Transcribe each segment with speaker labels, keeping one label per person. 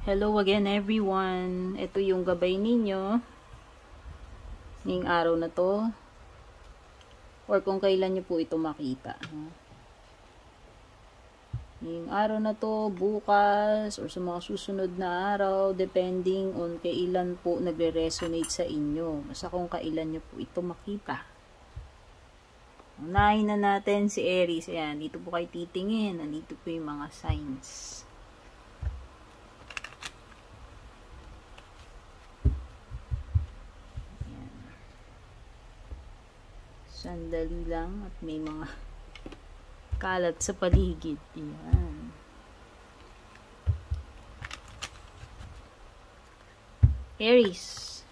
Speaker 1: Hello again everyone. Ito yung gabay ninyo ngayong araw na to or kung kailan nyo po ito makita. Ngayong araw na to, bukas, or sa mga susunod na araw, depending on kailan po nagre-resonate sa inyo. Basta kung kailan nyo po ito makita. Unahin na natin si Aries. Ayan, dito po kayo titingin. Nandito po yung mga signs. Sandali lang at may mga kalat sa paligid. Yan. Aries.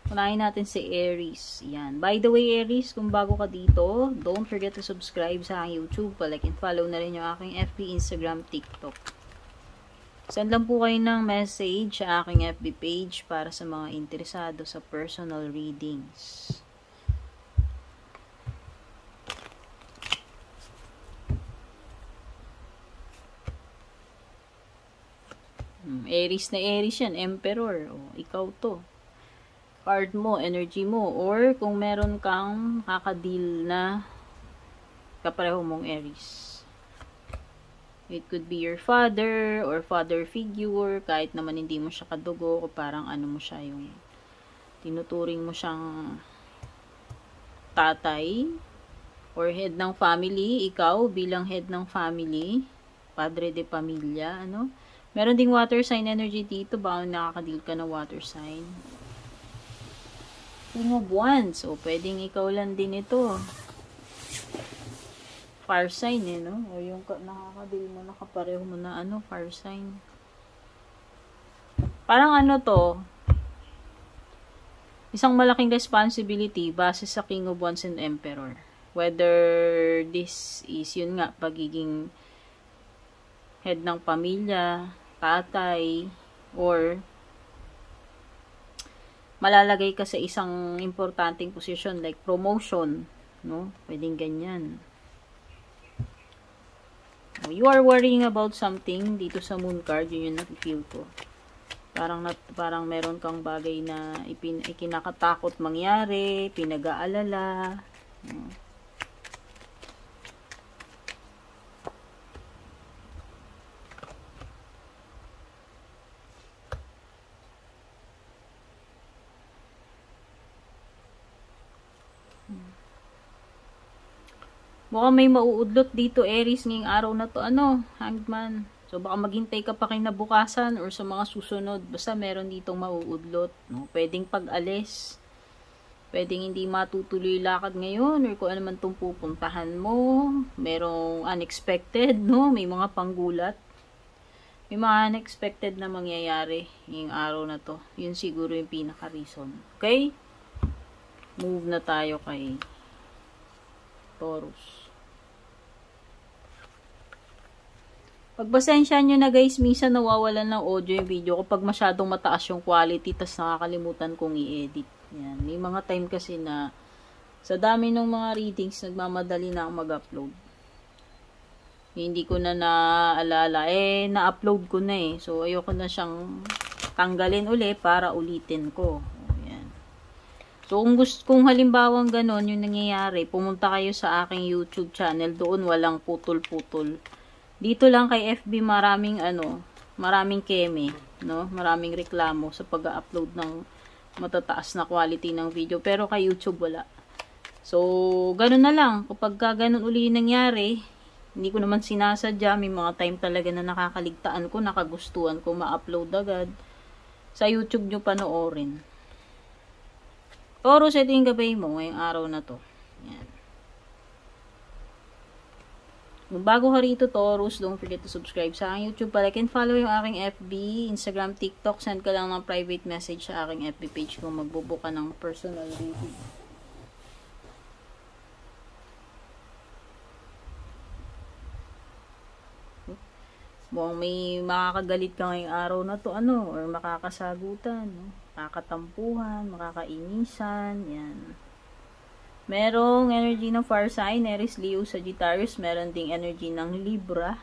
Speaker 1: Unahin natin si Aries. Yan. By the way, Aries, kung bago ka dito, don't forget to subscribe sa aking YouTube. Like and follow na rin yung aking FB, Instagram, TikTok. Send lang po kayo ng message sa aking FB page para sa mga interesado sa personal readings. Aries na Aries yan, Emperor. O, ikaw to. Card mo, energy mo. Or kung meron kang kakadil na kapareho mong Aries. It could be your father or father figure. Kahit naman hindi mo siya kadugo. O parang ano mo siya yung tinuturing mo siyang tatay. Or head ng family. Ikaw bilang head ng family. Padre de pamilya. Ano? Meron ding water sign energy dito. Baka nakakadil ka na water sign. King of Wands. So, pwedeng ikaw lang din ito. Fire sign no? O yung nakakadil mo, nakapareho mo na fire sign. Parang to, isang malaking responsibility base sa King of Wands and Emperor. Whether this is, yun nga, pagiging head ng pamilya, tatay, or malalagay ka sa isang importanteng posisyon like promotion, no? Pwedeng ganyan. You are worrying about something dito sa moon card, yun yung nafe-feel ko. Parang meron kang bagay na ikinakatakot mangyari, pinag-aalala, no? Mukhang may mauudlot dito, Aries, ngayong araw na to. Hanged Man. So, baka maghintay ka pa kinabukasan or sa mga susunod. Basta meron ditong mauudlot. No? Pwedeng pag-alis. Pwedeng hindi matutuloy lakad ngayon or kung ano man itong pupuntahan mo. Merong unexpected, no? May mga panggulat. May mga unexpected na mangyayari ngayong araw na to. Yun siguro yung pinaka-reason. Okay? Move na tayo kay Taurus. Pagpasensya nyo na guys, minsan nawawalan ng audio yung video kapag masyadong mataas yung quality tas nakakalimutan kong i-edit. Yan. May mga time kasi na sa dami ng mga readings, nagmamadali na ako mag-upload. Hindi ko na naalala. Na-upload ko na So, ayoko na siyang tanggalin uli para ulitin ko. Yan. So, kung halimbawang ganon yung nangyayari, pumunta kayo sa aking YouTube channel. Doon walang putol-putol. Dito lang kay FB maraming keme, no? Maraming reklamo sa pag-upload ng matataas na quality ng video. Pero kay YouTube wala. So, ganun na lang. Kapag ganun uli nangyari, hindi ko naman sinasadya. May mga time talaga na nakakaligtaan ko, nakagustuhan ko, ma-upload agad. Sa YouTube nyo panoorin. Taurus, ito yung gabay mo ngayong araw na to. Yan. Kung bago ka rito, Taurus, don't forget to subscribe sa aking YouTube. Like and follow yung aking FB, Instagram, TikTok. Send ka lang ng private message sa aking FB page kung magbubook ka ng personal reading. Mukhang may makakagalit ka ngayong araw na to, or makakasagutan, makakatampuhan, makakainisan, yan. Merong energy ng fire sign, Aries, Leo, Sagittarius. Meron ding energy ng Libra.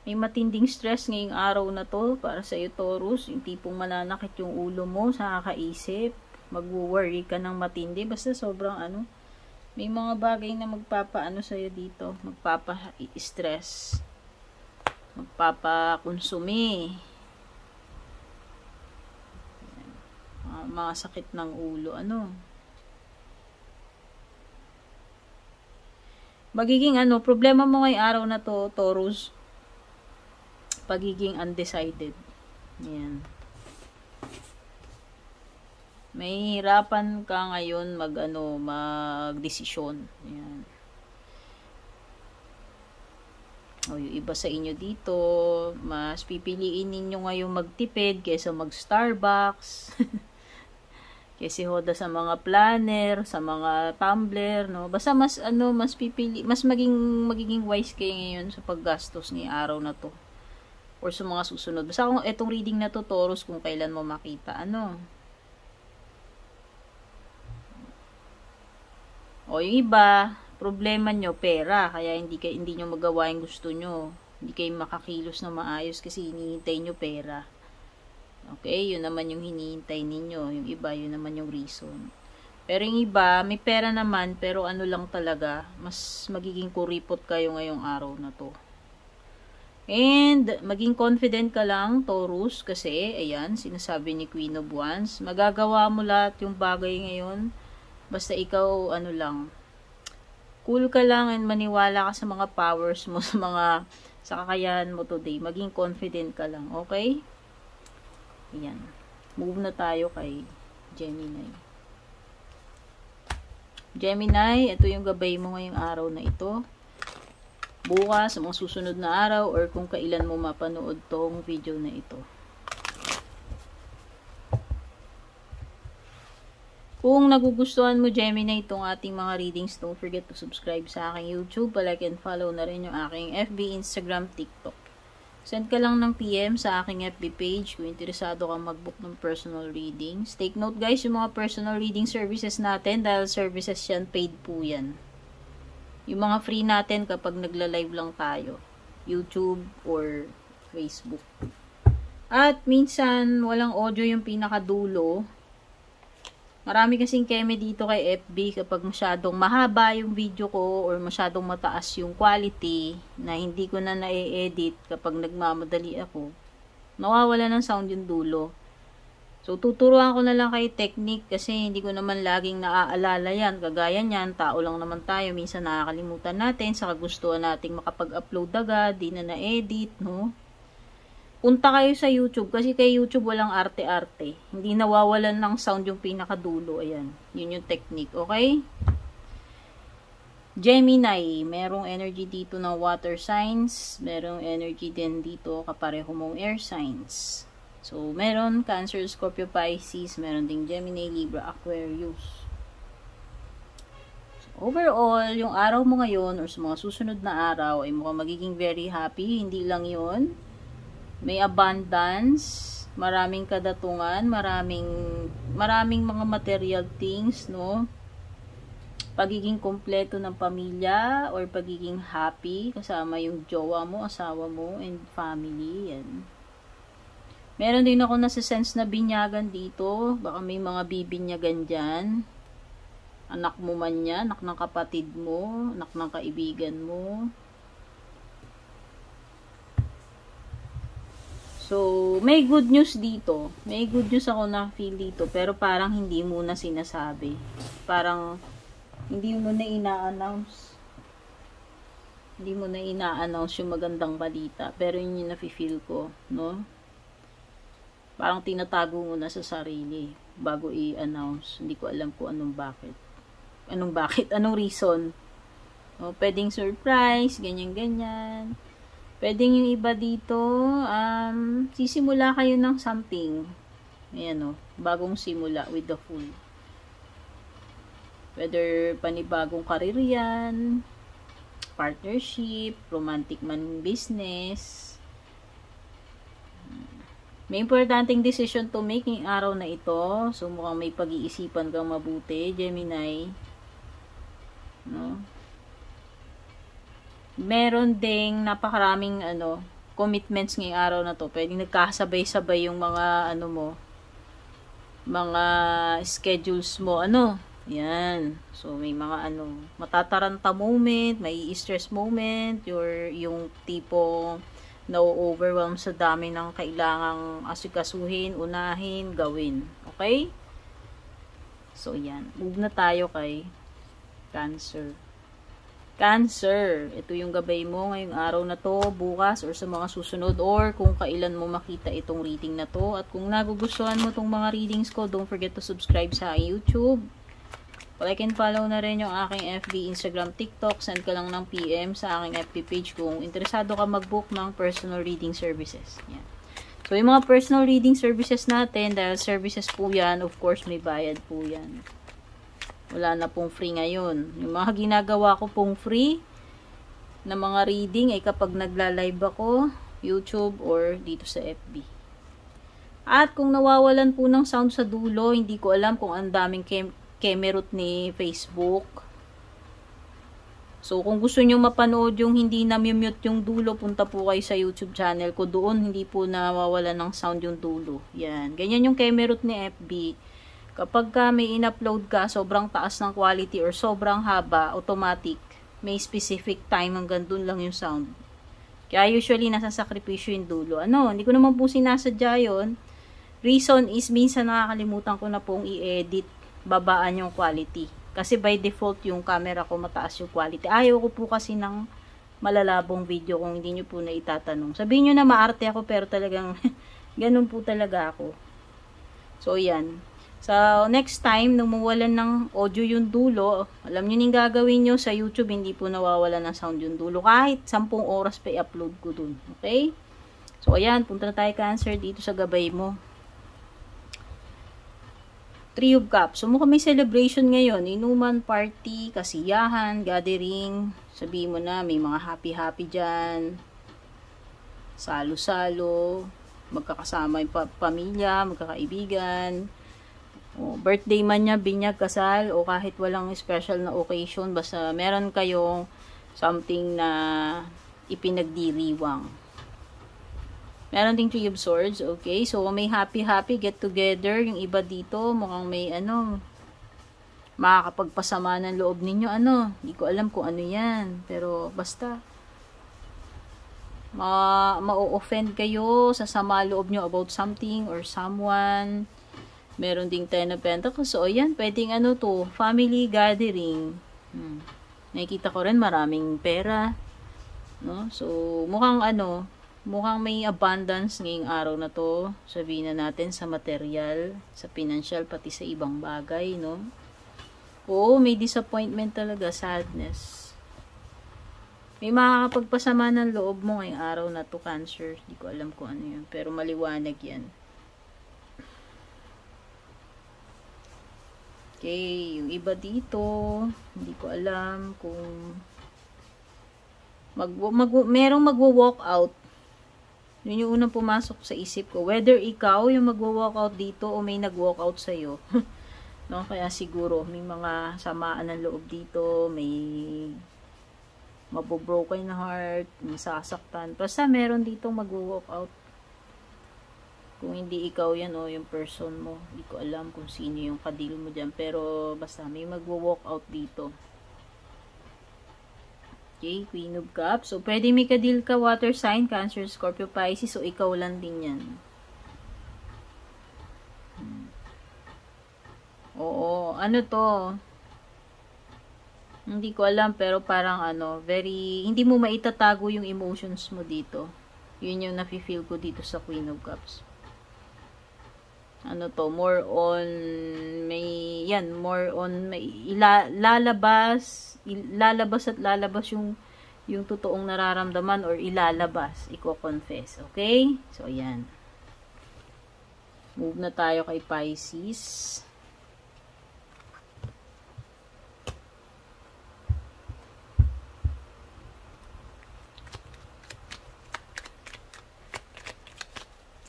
Speaker 1: May matinding stress ngayong araw na to para sa iyo, Taurus. Yung tipong mananakit yung ulo mo sa kakaisip. Mag-worry ka ng matindi. Basta sobrang may mga bagay na magpapaano sa iyo dito. Magpapa-stress. Magpapa-konsumi. Mga sakit ng ulo. Magiging problema mo ngayong araw na to, Taurus. Pagiging undecided. Yan. May hirapan ka ngayon magdesisyon. Yan. O yung iba sa inyo dito, mas pipiliin ninyo ngayong magtipid kaysa mag-Starbucks. Kasi hoda sa mga planner, sa mga tumbler, no? Basta mas magiging wise kayo ngayon sa paggastos ng araw na to. Or sa mga susunod. Basta kung etong reading na to, Taurus, kung kailan mo makita, O yung iba, problema nyo, pera. Kaya hindi nyo magawa yung gusto nyo. Hindi kayo makakilos na maayos kasi hinihintay nyo pera. Okay, yun naman yung hinihintay ninyo. Yung iba, yun naman yung reason. Pero yung iba, may pera naman, pero lang talaga, mas magiging kuripot kayo ngayong araw na to. And, maging confident ka lang, Taurus, kasi, ayan, sinasabi ni Queen of Wands, magagawa mo lahat yung bagay ngayon, basta ikaw, cool ka lang and maniwala ka sa mga powers mo, sa kakayahan mo today, maging confident ka lang, okay? Ayan, move na tayo kay Gemini. Gemini, ito yung gabay mo ngayong araw na ito. Bukas, sa mga susunod na araw, or kung kailan mo mapanood tong video na ito. Kung nagugustuhan mo, Gemini, itong ating mga readings, don't forget to subscribe sa aking YouTube, like and follow na rin yung aking FB, Instagram, TikTok. Send ka lang ng PM sa aking FB page kung interesado kang mag-book ng personal readings. Take note guys, yung mga personal reading services natin, dahil services yan, paid po yan. Yung mga free natin kapag nagla-live lang tayo. YouTube or Facebook. At minsan, walang audio yung pinakadulo. Marami kasing keme dito kay FB kapag masyadong mahaba yung video ko or masyadong mataas yung quality na hindi ko na na-edit kapag nagmamadali ako. Nawawala ng sound yung dulo. So, tuturuan ko na lang kay technique kasi hindi ko naman laging naaalala yan. Kagaya niyan, tao lang naman tayo. Minsan nakakalimutan natin sa kagustuhan nating makapag-upload agad, di na na-edit, no? Punta kayo sa YouTube kasi kay YouTube walang arte-arte. Hindi nawawalan ng sound yung pinakadulo. Ayan, yun yung technique, okay? Gemini, merong energy dito ng water signs. Merong energy din dito kapareho mong air signs. So, meron Cancer, Scorpio, Pisces, meron ding Gemini, Libra, Aquarius. So, overall, yung araw mo ngayon or sa mga susunod na araw ay mukhang magiging very happy. Hindi lang yun. May abundance, maraming kadatungan, maraming mga material things, no? Pagiging kompleto ng pamilya or pagiging happy kasama yung jowa mo, asawa mo, and family, yan. Meron din ako nasa-sense na binyagan dito. Baka may mga bibinyagan dyan. Anak mo man yan, anak ng kapatid mo, anak ng kaibigan mo. So, may good news dito. May good news ako na feel dito. Pero parang hindi mo na sinasabi. Parang hindi mo na ina-announce. Hindi mo na ina-announce yung magandang balita. Pero yun yung nafe-feel ko, no? Parang tinatago mo na sa sarili bago i-announce. Hindi ko alam kung anong bakit. Anong reason. O, pwedeng surprise, ganyan-ganyan. Pwedeng yung iba dito, sisimula kayo ng something. Ayan o, bagong simula with the Fool. Whether panibagong karir yan, partnership, romantic man business. May importanteng decision to make ngayong araw na ito. So, mukhang may pag-iisipan kang mabuti, Gemini. No? Meron ding napakaraming commitments ngayong araw na to. Pwedeng nagkakasabay-sabay yung mga ano mo, mga schedules mo, ano, yan. So, may mga ano, matataranta moment, may stress moment, yung tipong na-overwhelm sa dami ng kailangang asikasuhin, unahin, gawin. Okay? So, yan. Move na tayo kay Cancer. Cancer, ito yung gabay mo ngayong araw na to, bukas, or sa mga susunod, or kung kailan mo makita itong reading na to. At kung nagugustuhan mo tong mga readings ko, don't forget to subscribe sa YouTube. Like and follow na rin yung aking FB, Instagram, TikTok. Send ka lang ng PM sa aking FB page kung interesado ka mag-book ng personal reading services. Yan. So, yung mga personal reading services natin, dahil services po yan, of course, may bayad po yan. Wala na pong free ngayon. Yung mga ginagawa ko pong free na mga reading ay kapag nagla-live ako, YouTube or dito sa FB. At kung nawawalan po ng sound sa dulo, hindi ko alam kung ang daming kemerut ni Facebook. So, kung gusto nyo mapanood yung hindi na-mute yung dulo, punta po kayo sa YouTube channel ko. Doon, hindi po nawawalan ng sound yung dulo. Yan. Ganyan yung kemerut ni FB. Kapag may in-upload ka, sobrang taas ng quality or sobrang haba, automatic, may specific time hanggang dun lang yung sound. Kaya usually, nasa sakripisyo yung dulo. Ano, hindi ko naman po sinasadya yun. Reason is, minsan nakakalimutan ko na pong i-edit, babaan yung quality. Kasi by default, yung camera ko mataas yung quality. Ayaw ko po kasi ng malalabong video kung hindi nyo po na itatanong. Sabihin nyo na maarte ako, pero talagang ganun po talaga ako. So, yan. So, next time, nung mawalan ng audio yung dulo, alam nyo yung gagawin nyo sa YouTube, hindi po nawawalan ng sound yung dulo. Kahit 10 oras pa i-upload ko dun. Okay? So, ayan, punta na tayo Cancer dito sa gabay mo. Three of Cups. So, mukhang may celebration ngayon. Inuman, party, kasiyahan, gathering. Sabihin mo na, may mga happy-happy dyan. Salo-salo. Magkakasama yung pamilya, magkakaibigan. O, birthday man niya, binyag, kasal, o kahit walang special na occasion, basta meron kayong something na ipinagdiriwang. Meron ding Three of Swords, okay? So, may happy-happy get together. Yung iba dito, mukhang may ano, makakapagpasama ng loob ninyo, ano, hindi ko alam kung ano yan. Pero, basta, ma-offend kayo, sasama loob nyo about something or someone. Meron ding Ten of Pentacles. So, ayan, pwedeng ano to, family gathering. Nakikita ko rin maraming pera. No? So, mukhang ano, mukhang may abundance ngayong araw na to. Sabihin na natin sa material, sa financial, pati sa ibang bagay, no? Oo, may disappointment talaga, sadness. May makakapagpasama ng loob mo ngayong araw na to, Cancer. Hindi ko alam kung ano yun, pero maliwanag yan. Okay, yung iba dito, hindi ko alam kung merong magwo-walk out. Yun yung unang pumasok sa isip ko. Whether ikaw yung magwo-walk out dito o may nag-walk out sa'yo. No? Kaya siguro may mga samaan ng loob dito, may mabobroken na heart, may sasaktan. Basta meron dito magwo-walk out. Kung hindi ikaw yan o yung person mo, hindi ko alam kung sino yung kadil mo dyan. Pero basta may magwo-walk out dito. Okay, Queen of Cups. So, pwede may kadil ka, water sign, Cancer, Scorpio, Pisces. So, ikaw lang din yan. Oo, ano to? Hindi ko alam, pero parang ano, hindi mo maitatago yung emotions mo dito. Yun yung nafe-feel ko dito sa Queen of Cups. Ano to, more on may lalabas at lalabas yung totoong nararamdaman or ilalabas, iko-confess, okay? So ayan. Move na tayo kay Pisces.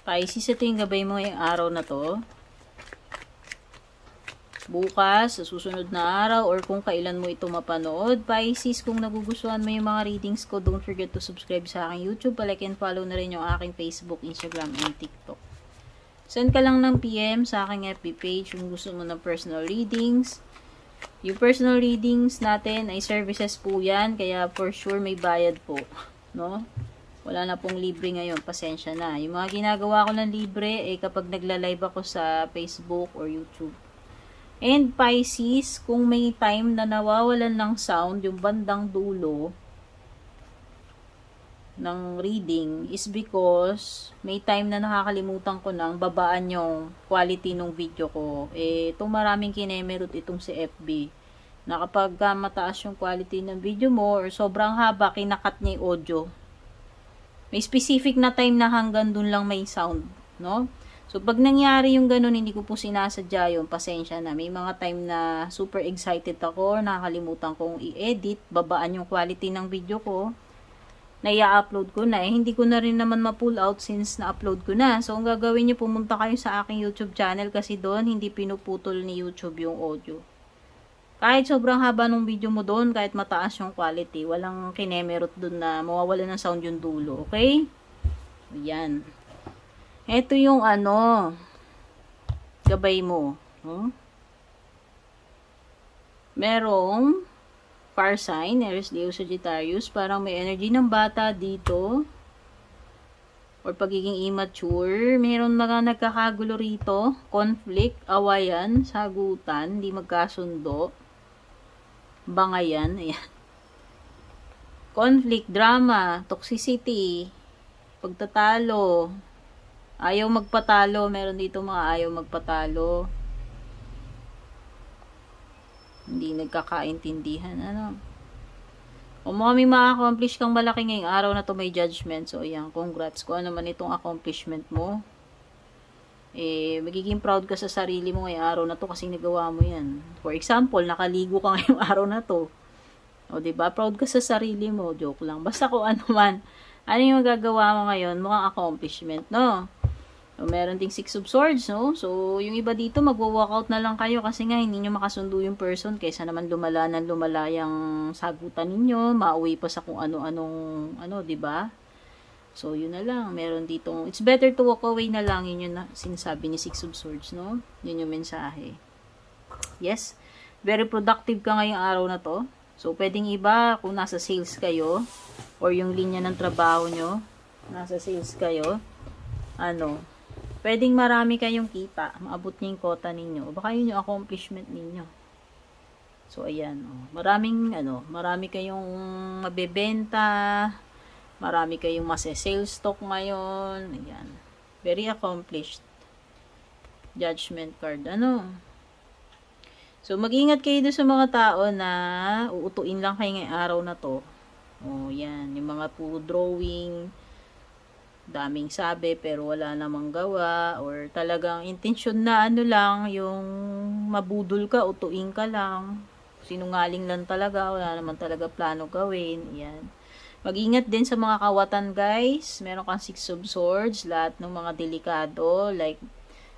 Speaker 1: Pisces, ito yung gabay mo yung araw na to. bukas, sa susunod na araw, or kung kailan mo ito mapanood. Pisces, kung nagugustuhan mo yung mga readings ko, don't forget to subscribe sa aking YouTube. Like and follow na rin yung aking Facebook, Instagram, and TikTok. Send ka lang ng PM sa aking FB page kung gusto mo ng personal readings. Yung personal readings natin ay services po yan, kaya for sure may bayad po, no? Wala na pong libre ngayon, pasensya na. Yung mga ginagawa ko ng libre ay kapag nagla-live ako sa Facebook or YouTube. And Pisces, kung may time na nawawalan ng sound, yung bandang dulo ng reading is because may time na nakakalimutan ko nang babaan yung quality ng video ko. Itong maraming kinemerot itong si FB. Na kapag mataas yung quality ng video mo or sobrang haba, kinakat niya yung audio. May specific na time na hanggang dun lang may sound, no? So, pag nangyari yung ganun, hindi ko po sinasadya yun, pasensya na. May mga time na super excited ako, nakakalimutan kong i-edit, babaan yung quality ng video ko, na i-upload ko na. Hindi ko na rin naman ma-pull out since na-upload ko na. So, ang gagawin nyo, pumunta kayo sa aking YouTube channel kasi doon, hindi pinuputol ni YouTube yung audio. Kahit sobrang haba ng video mo doon, kahit mataas yung quality, walang kinemerot doon na mawawala ng sound yung dulo, okay? Ayan. Ito yung gabay mo. Merong fire sign, Aries, Leo, Sagittarius. Parang may energy ng bata dito. Or pagiging immature. Meron mga nagkakagulo rito. Conflict, awayan, sagutan, hindi magkasundo. Bangayan, ayan. Conflict, drama, toxicity, pagtatalo, ayaw magpatalo. Meron dito mga ayaw magpatalo. Hindi nagkakaintindihan. Kung may ma-accomplish kang malaki ngayong araw na to, may judgment. So, ayan, congrats. Kung ano man itong accomplishment mo, magiging proud ka sa sarili mo ngayong araw na to kasi nagawa mo yan. For example, nakaligo ka ngayong araw na to. O, diba? Proud ka sa sarili mo. Joke lang. Basta kung ano man, ano yung magagawa mo ngayon, mukhang accomplishment, no? So, meron ding 6 of Swords, no? So, yung iba dito, magwo-walkout na lang kayo kasi nga, hindi nyo makasundo yung person kaysa naman lumala yung sagutan ninyo, mauwi pa sa kung ano-anong, diba? So, yun na lang. Meron ditong, it's better to walk away na lang, yun yung sinasabi ni 6 of Swords, no? Yun yung mensahe. Yes? Very productive ka ngayong araw na to. So, pwedeng iba, kung nasa sales kayo, or yung linya ng trabaho nyo, nasa sales kayo, pwedeng marami kayong kita, maabot niyo yung quota ninyo, baka yun yung accomplishment ninyo. So, ayan, marami kayong mabebenta, marami kayong mase-sales stock ngayon, ayan, very accomplished. Judgment card, So, mag-ingat kayo doon sa mga tao na uutuin lang kayo ngayong araw na to. O, yan, yung mga puro drawing, daming sabi pero wala namang gawa, or talagang intensyon na lang, yung mabudol ka, utuin ka lang, sinungaling lang talaga, wala naman talaga plano gawin. Yan. Mag-ingat din sa mga kawatan, guys. Meron kang 6 of Swords, lahat ng mga delikado, like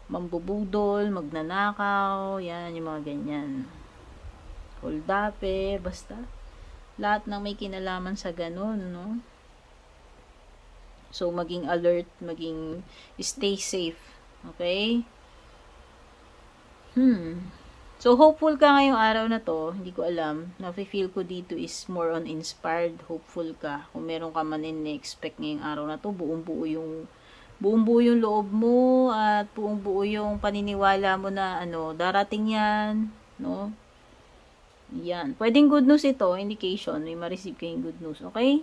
Speaker 1: mambubudol, magnanakaw, yan, yung mga ganyan. Holdape, basta lahat ng may kinalaman sa ganun, no? So, maging alert, stay safe. Okay? So, hopeful ka ngayong araw na to. Hindi ko alam. Nafe-feel ko dito is more on inspired. Hopeful ka. Kung meron ka man in-expect ngayong araw na to, buong-buo yung loob mo at buong-buo yung paniniwala mo na darating yan, no? Yan. Pwedeng good news ito, indication. May ma-receive kayong good news. Okay?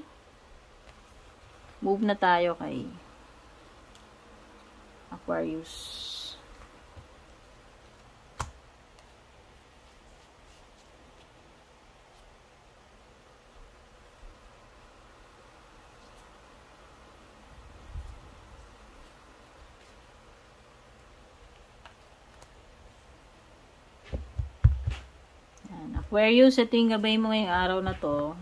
Speaker 1: Move na tayo kay Aquarius. Aquarius, ito yung gabay mo ngayong araw na to.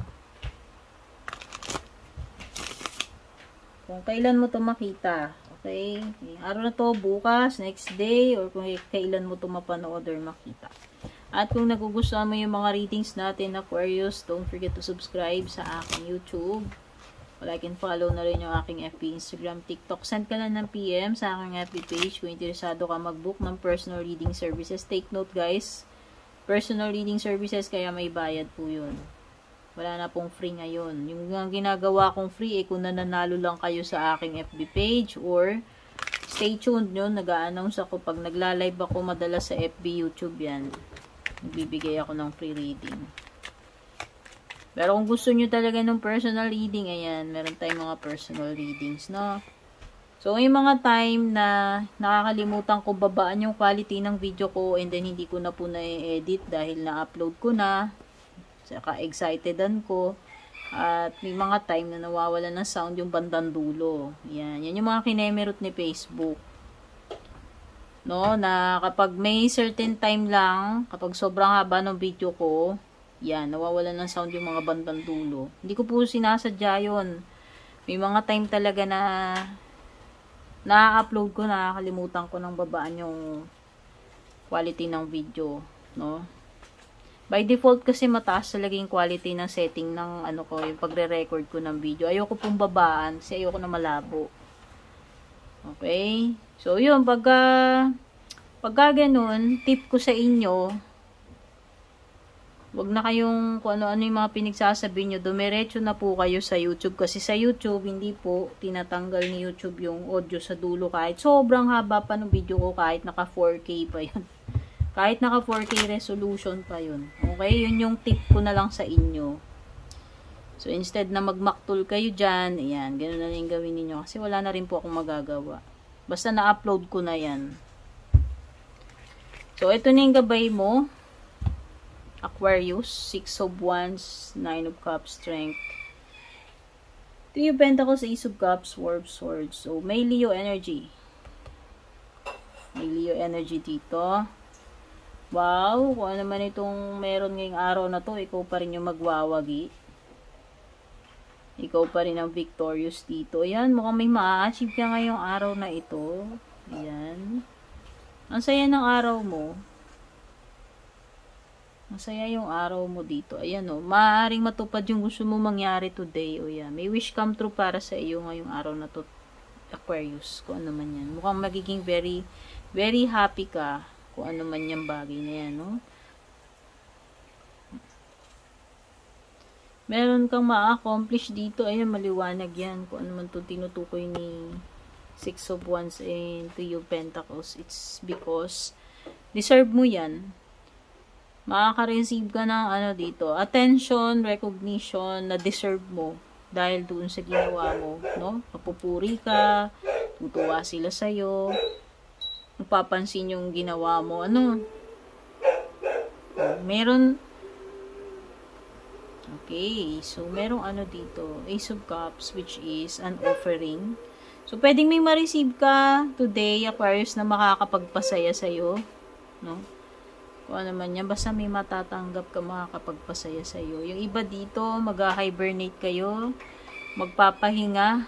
Speaker 1: Kung kailan mo to makita. Okay? Ngayong araw na to, bukas, next day, or kung kailan mo to mapanood or makita. At kung nagugustuhan mo yung mga readings natin, Aquarius, don't forget to subscribe sa aking YouTube. Like and follow na rin yung aking FB, Instagram, TikTok. Send ka lang ng PM sa aking FB page kung interesado ka mag-book ng personal reading services. Take note guys, personal reading services kaya may bayad po yun. Wala na pong free ngayon. Yung ginagawa kong free, kung nananalo lang kayo sa aking FB page or stay tuned yun. Nag-a-announce ako pag nagla-live ako madalas sa FB, YouTube yan. Nagbibigay ako ng free reading. Pero kung gusto nyo talaga ng personal reading, ayan, meron tayong mga personal readings, no? So, may mga time na nakakalimutan ko babaan yung quality ng video ko and then hindi ko na po na-edit dahil na-upload ko na. Saka excitedan ko. At may mga time na nawawala ng sound yung bandang dulo. Yan. Yan yung mga kinemerot ni Facebook. No, na kapag may certain time lang, kapag sobrang haba ng video ko, yan, nawawala ng sound yung mga bandang dulo. Hindi ko po sinasadya yun. May mga time talaga na na-upload ko, nakakalimutan ko ng babaan yung quality ng video, no? By default kasi mataas talaga yung quality ng setting ng ano ko, yung pagre-record ko ng video. Ayoko pong babaan kasi ayoko na malabo. Okay? So, yun, pagka ganun, tip ko sa inyo, wag na kayong kung ano-ano yung mga pinagsasabi nyo, dumiretso na po kayo sa YouTube. Kasi sa YouTube, hindi po tinatanggal ni YouTube yung audio sa dulo kahit sobrang haba pa ng video ko, kahit naka 4K pa yun. Kahit naka 4K resolution pa yun. Okay? Yun yung tip ko na lang sa inyo. So, instead na magmaktol kayo dyan, ayan, ganun na rin gawin ninyo. Kasi wala na rin po akong magagawa. Basta na-upload ko na yan. So, ito na yung gabay mo. Aquarius, 6 of Wands, 9 of Cups, Strength. 3 of Pentacles, Ace of Cups, War of Swords. So, may Leo energy. May Leo energy dito. Wow, kung ano man itong meron ngayong araw na to, ikaw pa rin yung magwawagi. Ikaw pa rin ang victorious dito. Ayan, mukhang may ma-achieve ka ngayong araw na ito. Ayan. Ang saya ng araw mo. Masaya yung araw mo dito. Ayan o. Maaaring matupad yung gusto mo mangyari today. O yan. May wish come true para sa iyo ngayong araw na to, Aquarius. Kung ano man yan. Mukhang magiging very, very happy ka. Kung ano man yung bagay na yan, no? Meron kang ma-accomplish dito. Ayan, maliwanag yan. Kung ano man itong tinutukoy ni 6 of Wands and 3 of Pentacles. It's because deserve mo yan. Makaka-receive ka ng ano dito, attention, recognition na deserve mo dahil doon sa ginawa mo, no? Mapupuri ka, tutuwa sila sa'yo, mapapansin yung ginawa mo, ano? Meron, okay, so merong ano dito, Ace of Cups, which is an offering. So, pwedeng may ma-receive ka today, Aquarius, na makakapagpasaya sa'yo, no? Kung ano man yan, basta may matatanggap ka makakapagpasaya sa iyo. Yung iba dito, mag-hibernate kayo, magpapahinga,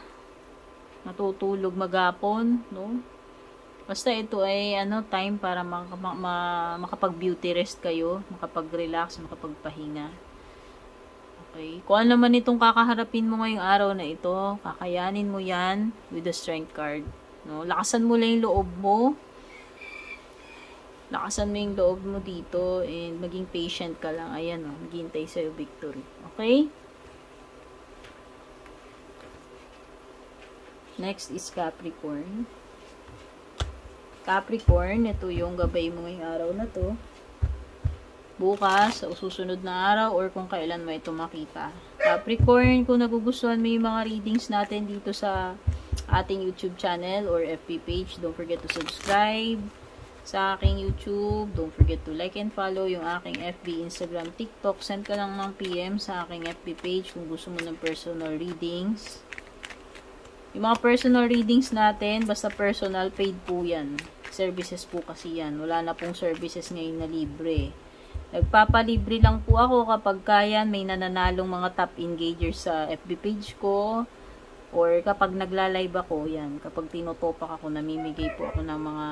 Speaker 1: matutulog maghapon, no? Basta ito ay ano, time para makapag-beauty rest kayo, makapag-relax, makapagpahinga. Okay? Kung ano man itong kakaharapin mo ngayong araw na ito, kakayanin mo yan with the Strength card. No? Lakasan mo lang yung loob mo. Lakasan mo yung loob mo dito and maging patient ka lang. Ayan o, maghintay sa'yo victory. Okay? Next is Capricorn. Capricorn, ito yung gabay mo ngayong araw na to. Bukas, sa susunod na araw, or kung kailan mo ito makita. Capricorn, kung nagugustuhan mo yung mga readings natin dito sa ating YouTube channel or FB page, don't forget to subscribe sa aking YouTube. Don't forget to like and follow yung aking FB, Instagram, TikTok. Send ka lang ng PM sa aking FB page kung gusto mo ng personal readings. Yung mga personal readings natin, basta personal, paid po yan. Services po kasi yan. Wala na pong services ngayon na libre. Nagpapalibre lang po ako kapag kaya may nananalong mga top engagers sa FB page ko. Or kapag nagla-live ako, yan. Kapag tinotopak ako, namimigay po ako ng mga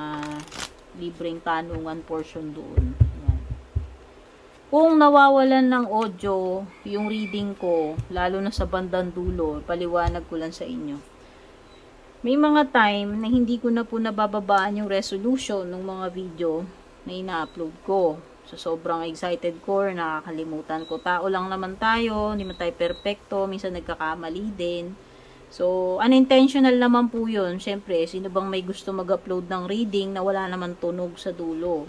Speaker 1: libreng tanungan portion doon. Yan. Kung nawawalan ng audio yung reading ko, lalo na sa bandang dulo, paliwanag ko lang sa inyo. May mga time na hindi ko na po nabababaan yung resolution ng mga video na ina-upload ko. So, sobrang excited ko, nakakalimutan ko. Tao lang naman tayo, hindi man tayo perfecto, minsan nagkakamali din. So, unintentional naman po yun. Siyempre, sino bang may gusto mag-upload ng reading na wala naman tunog sa dulo?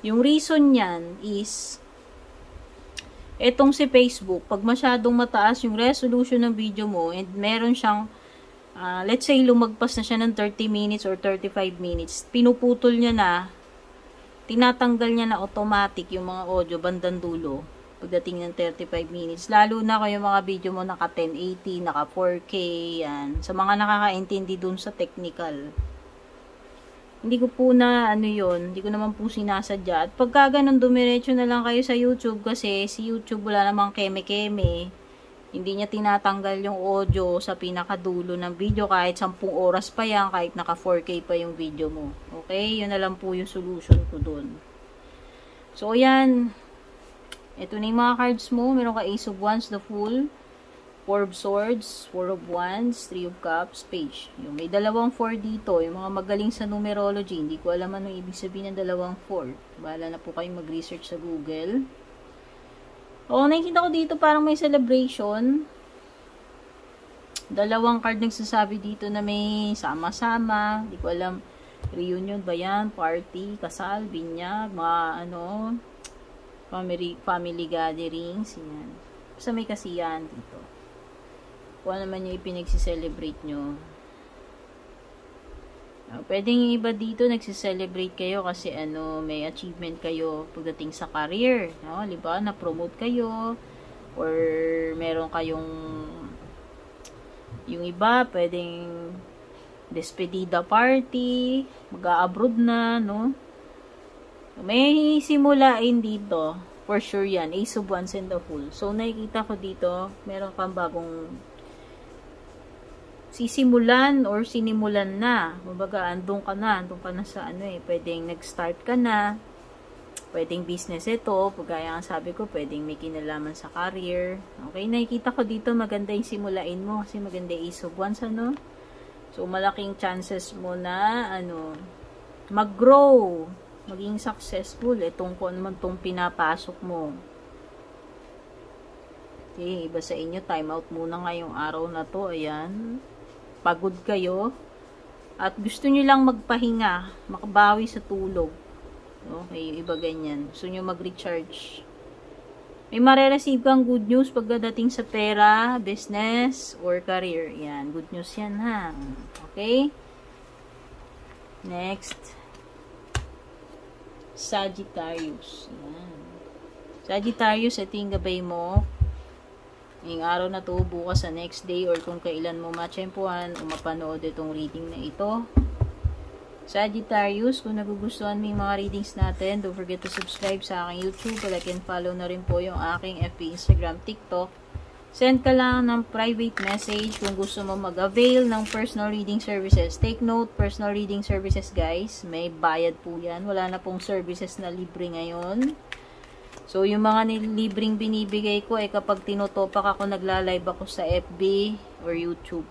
Speaker 1: Yung reason niyan is, etong si Facebook, pag masyadong mataas yung resolution ng video mo, and meron siyang, let's say, lumagpas na siya ng 30 minutes or 35 minutes, pinuputol niya na, tinatanggal niya na automatic yung mga audio bandang dulo pagdating ng 35 minutes. Lalo na kung yung mga video mo naka 1080, naka 4K, yan. Sa mga nakakaintindi dun sa technical. Hindi ko po na hindi ko naman po sinasadya. At pagka ganun, dumiretso na lang kayo sa YouTube kasi si YouTube wala namang keme-keme. Hindi niya tinatanggal yung audio sa pinakadulo ng video kahit 10 oras pa yan, kahit naka 4K pa yung video mo. Okay? Yun na lang po yung solution ko dun. So, yan. Ito na yung mga cards mo. Meron ka Ace of Wands, the Fool, 4 of Swords, 4 of Wands, 3 of Cups, Page. Yung may dalawang 4 dito. Yung mga magaling sa numerology. Hindi ko alam anong ibig sabihin ng dalawang 4. Bahala na po kayong mag-research sa Google. Oo, nakikita ko dito parang may celebration. Dalawang card nagsasabi dito na may sama-sama. Hindi ko alam. Reunion ba yan? Party, kasal, binyag, mga family gatherings. Yan. Basta may kasiyahan dito. Kung ano naman yung ipinagsiselebrate nyo. Pwedeng iba dito nagsiselebrate kayo kasi may achievement kayo pagdating sa career. No? Diba? Na-promote kayo or meron kayong yung iba pwedeng despedida party, mag-a-abroad na, no? May simulain dito. For sure yan. Ace of Wands and the Fool. So, nakikita ko dito, meron kang bagong sisimulan or sinimulan na. Kumbaga, andun ka na sa pwedeng nag-start ka na. Pwedeng business ito. Pagkaya ang sabi ko, pwedeng may kinalaman sa career. Okay, nakikita ko dito, maganda yung simulain mo kasi maganda yung Ace of Wands, So, malaking chances mo na, mag-grow, maging successful, itong kung naman itong pinapasok mo. Okay, iba sa inyo, time out muna ngayong araw na to, ayan. Pagod kayo, at gusto nyo lang magpahinga, makabawi sa tulog. Okay, iba ganyan. Gusto nyo mag-recharge. May marereceive kang good news pagdating sa pera, business, or career. Yan. Good news yan, ha? Okay? Next. Sagittarius. Yan. Sagittarius, ito yung gabay mo. Ngayong araw na to, bukas sa next day, or kung kailan mo matsyempuhan o mapanood itong reading na ito. Sagittarius, kung nagugustuhan mo yung mga readings natin, don't forget to subscribe sa aking YouTube, like and follow na rin po yung aking FB, Instagram, TikTok. Send ka lang ng private message kung gusto mo mag-avail ng personal reading services. Take note, personal reading services guys, may bayad po yan. Wala na pong services na libre ngayon. So, yung mga libreng binibigay ko ay kapag tinutopak ako, nagla-live ako sa FB or YouTube.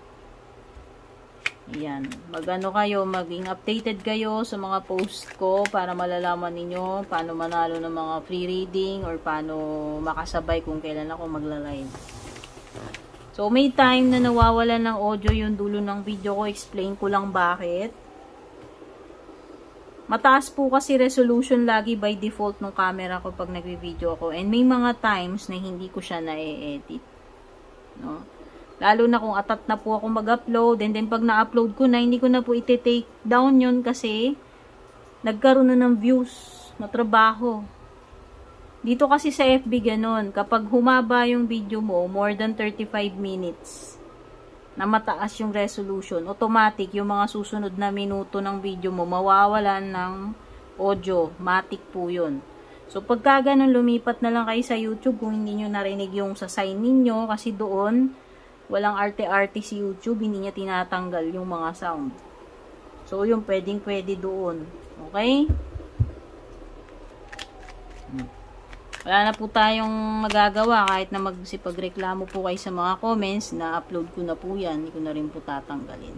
Speaker 1: Ayan. Kayo, maging updated kayo sa mga post ko para malalaman ninyo paano manalo ng mga free reading or paano makasabay kung kailan ako magla-live. So, may time na nawawalan ng audio yung dulo ng video ko. Explain ko lang bakit. Mataas po kasi resolution lagi by default ng camera ko pag nagvi-video ako. And may mga times na hindi ko siya na-edit. No? Lalo na kung atat na po ako mag-upload. And then pag na-upload ko na, hindi ko na po iti-take down yun kasi nagkaroon na ng views na trabaho. Dito kasi sa FB ganun. Kapag humaba yung video mo, more than 35 minutes, na mataas yung resolution, automatic yung mga susunod na minuto ng video mo, mawawalan ng audio. Matic po yun. So, pagka ganun, lumipat na lang kayo sa YouTube kung hindi nyo narinig yung sa sign ninyo kasi doon, walang arte-arte si YouTube, hindi niya tinatanggal yung mga sound. So, yung pwedeng-pwede doon. Okay? Wala na po tayong magagawa kahit na magsipagreklamo po kayo sa mga comments, na upload ko na po yan, hindi ko na rin po tatanggalin.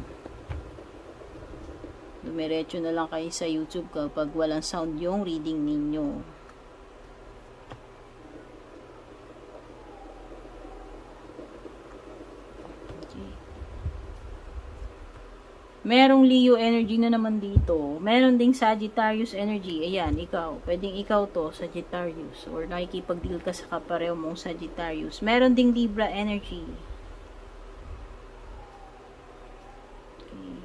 Speaker 1: Dumiretso na lang kayo sa YouTube kapag walang sound yung reading ninyo. Merong Leo energy na naman dito. Meron ding Sagittarius energy. Ayan, ikaw. Pwedeng ikaw to, Sagittarius. Or nakikipag-deal ka sa kapareho mong Sagittarius. Meron ding Libra energy. Okay.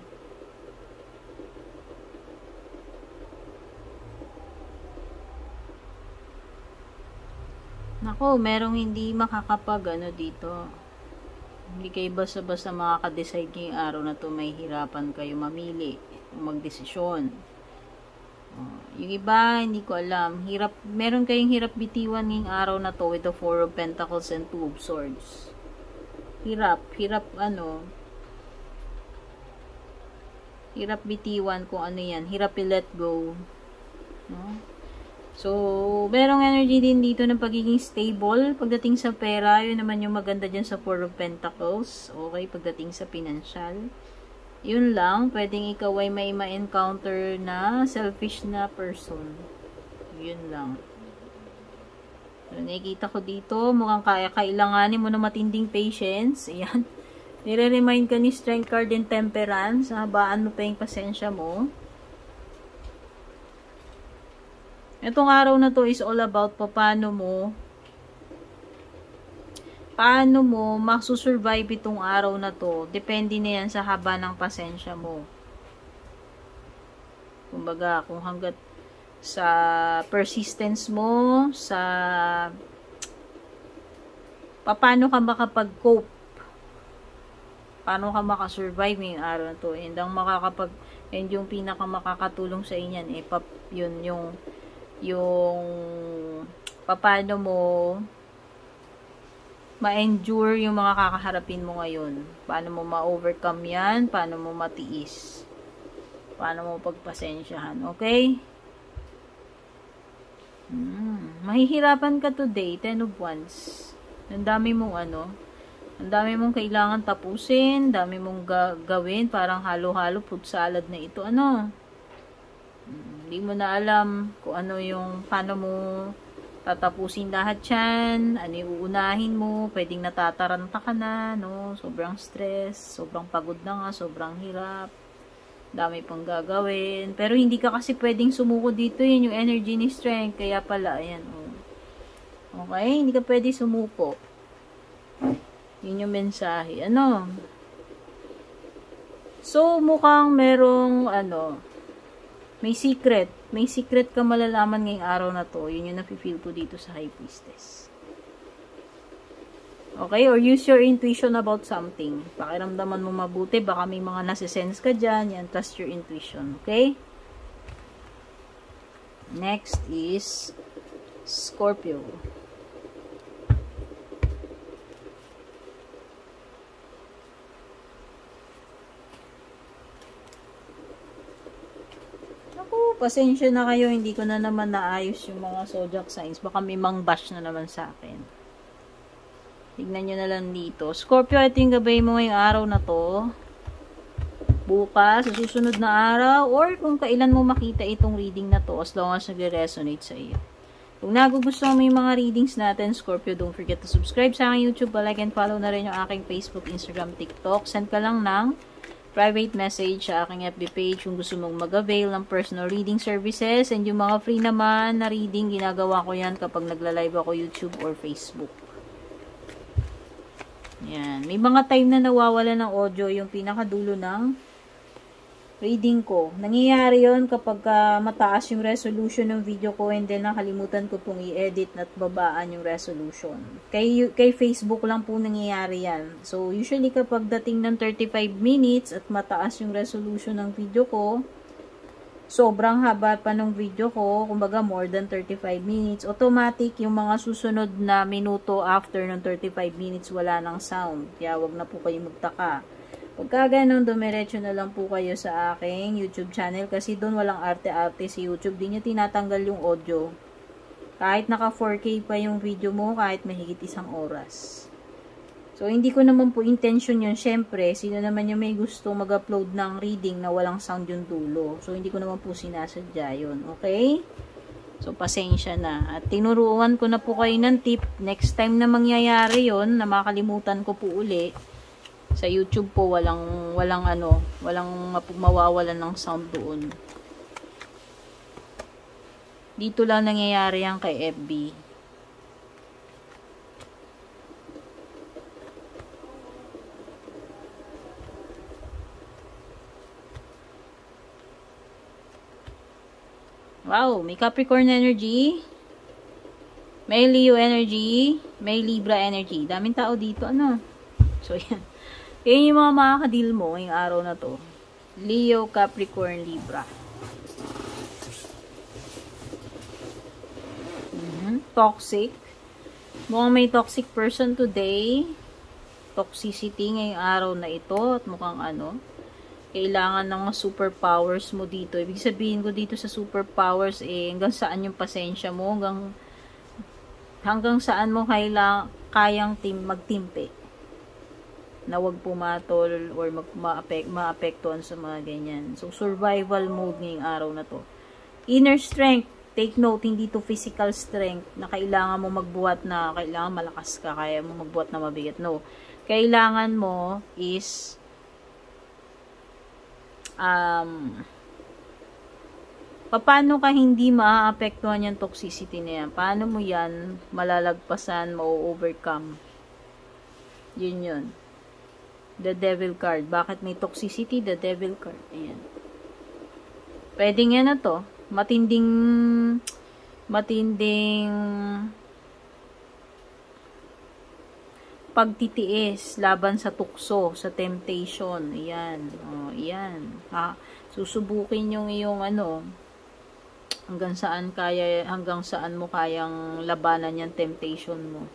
Speaker 1: Nako, merong hindi makakapag dito. Hindi kayo basta-basta makaka-decide ngayong araw na to, may hirapan kayo mamili o magdesisyon. Yung iba, hindi ko alam. Meron kayong hirap bitiwan ngayong araw na to with the 4 of Pentacles and 2 of Swords. Hirap bitiwan kung ano yan. Hirap i-let go. No? So, merong energy din dito ng pagiging stable. Pagdating sa pera, yun naman yung maganda dyan sa 4 of Pentacles. Okay, pagdating sa financial. Yun lang, pwedeng ikaw ay may ma-encounter na selfish na person. Yun lang. So, nakikita ko dito, mukhang kailanganin mo na matinding patience. Ayan. Nire-remind ka ni Strength card and Temperance. Habaan mo pa yung pasensya mo. Itong araw na to is all about paano mo masusurvive itong araw na to. Depende na yan sa haba ng pasensya mo. Kumbaga, kung hanggat sa persistence mo, sa paano ka makapag-cope, paano ka makasurvive ngayong araw na to. And yung pinaka makakatulong sa inyan, yun yung paano mo ma-endure yung mga kakaharapin mo ngayon. Paano mo ma-overcome yan, paano mo matiis, paano mo pagpasensyahan, okay? Mahihirapan ka today, 10 of Wands. Ang dami mong kailangan tapusin, dami mong gawin, parang halo-halo food salad na ito, Hindi mo na alam kung paano mo tatapusin lahat yan, ano yung uunahin mo, pwedeng natataranta ka na, sobrang stress, sobrang pagod na nga, sobrang hirap, dami pang gagawin, pero hindi ka kasi pwedeng sumuko dito, yun yung energy ni Strength, kaya pala, ayan, okay, hindi ka pwede sumuko, yun yung mensahe, so, mukhang merong, may secret ka malalaman ngayong araw na to. Yun yung nafe-feel ko dito sa High Priestess. Okay? Or use your intuition about something. Pakiramdaman mo mabuti. Baka may mga nasisense ka dyan. Yan, trust your intuition. Okay? Next is Scorpio. Pasensya na kayo, hindi ko na naman naayos yung mga zodiac signs. Baka may mang-bash na naman sa akin. Tignan nyo na lang dito. Scorpio, ito yung gabay mo ngayong araw na to. Bukas, sa susunod na araw, or kung kailan mo makita itong reading na to, as long as nagre-resonate sa iyo. Kung nagugustuhan mo yung mga readings natin, Scorpio, don't forget to subscribe sa aking YouTube, like and follow na rin yung aking Facebook, Instagram, TikTok. Send ka lang ng private message sa aking FB page kung gusto mong mag-avail ng personal reading services, and yung mga free naman na reading, ginagawa ko yan kapag nagla-live ako YouTube or Facebook. Yan. May mga time na nawawala ng audio yung pinakadulo ng reading ko. Nangyayari yon kapag mataas yung resolution ng video ko, and then nakalimutan ko pong i-edit at babaan yung resolution. Kay Facebook lang po nangyayari yan. So, usually kapag dating ng 35 minutes at mataas yung resolution ng video ko, sobrang haba pa ng video ko, kumbaga more than 35 minutes, automatic yung mga susunod na minuto after ng 35 minutes wala ng sound. Kaya wag na po kayo magtaka. Pagka ganun, dumiretso na lang po kayo sa aking YouTube channel kasi doon walang arte-arte si YouTube. Di niya tinatanggal yung audio. Kahit naka 4K pa yung video mo, kahit mahigit 1 oras. So, hindi ko naman po intention yun. Siyempre, sino naman yung may gusto mag-upload ng reading na walang sound yung dulo. So, hindi ko naman po sinasadya yun. Okay? So, pasensya na. At tinuruan ko na po kayo ng tip. Next time na mangyayari yon na makalimutan ko po uli, sa YouTube po, walang mawawalan ng sound doon. Dito lang nangyayari yan kay FB. Wow, may Capricorn energy, may Leo energy, may Libra energy. Daming tao dito, ano? So, yan. Yan yung mga makakadil mo ngayong araw na to. Leo, Capricorn, Libra. Toxic. Mukhang may toxic person today. Toxicity ngayong araw na ito. At mukhang kailangan ng mga superpowers mo dito. Ibig sabihin ko dito sa superpowers, hanggang saan yung pasensya mo, hanggang saan mo kayang magtimpe. Na wag pumatol or maapektuhan sa mga ganyan. So, survival mode ngayong araw na to. Inner strength. Take note, hindi to physical strength na kailangan mo magbuhat na kailangan malakas ka, kaya mo magbuhat na mabigat. No. Kailangan mo is paano ka hindi maaapektuhan yung toxicity na yan? Paano mo yan malalagpasan, ma-overcome? Yun. The Devil card. Bakit may toxicity? The Devil card. Ayan. Pwede nga na to. Matinding pagtitiis laban sa tukso, sa temptation. Ayan. O, ayan. Susubukin yung iyong hanggang saan mo kayang labanan yung temptation mo.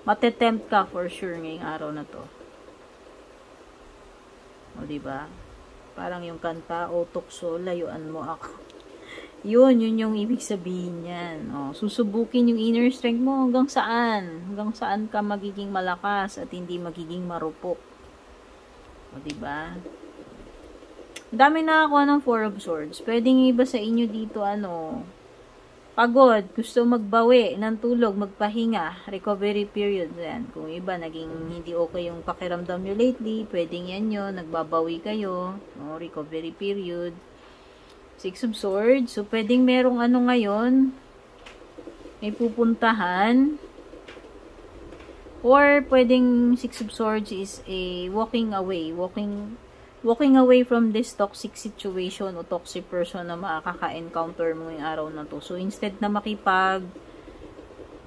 Speaker 1: Matetempt ka for sure ngayong araw na to. O, diba? Parang yung kanta, o tukso, layuan mo ako. Yun yung ibig sabihin yan. O, susubukin yung inner strength mo hanggang saan ka magiging malakas at hindi magiging marupok. O, diba? Dami nakakuha ng Four of Swords. Pwedeng iba sa inyo dito, pagod, gusto magbawi ng tulog, magpahinga, recovery period yan. Kung iba, naging hindi okay yung pakiramdam nyo lately, pwedeng yan yun, nagbabawi kayo, recovery period. Six of Swords, so pwedeng merong ngayon, may pupuntahan, or pwedeng Six of Swords is a walking away from this toxic situation o toxic person na makaka-encounter mo yung araw na to. So, instead na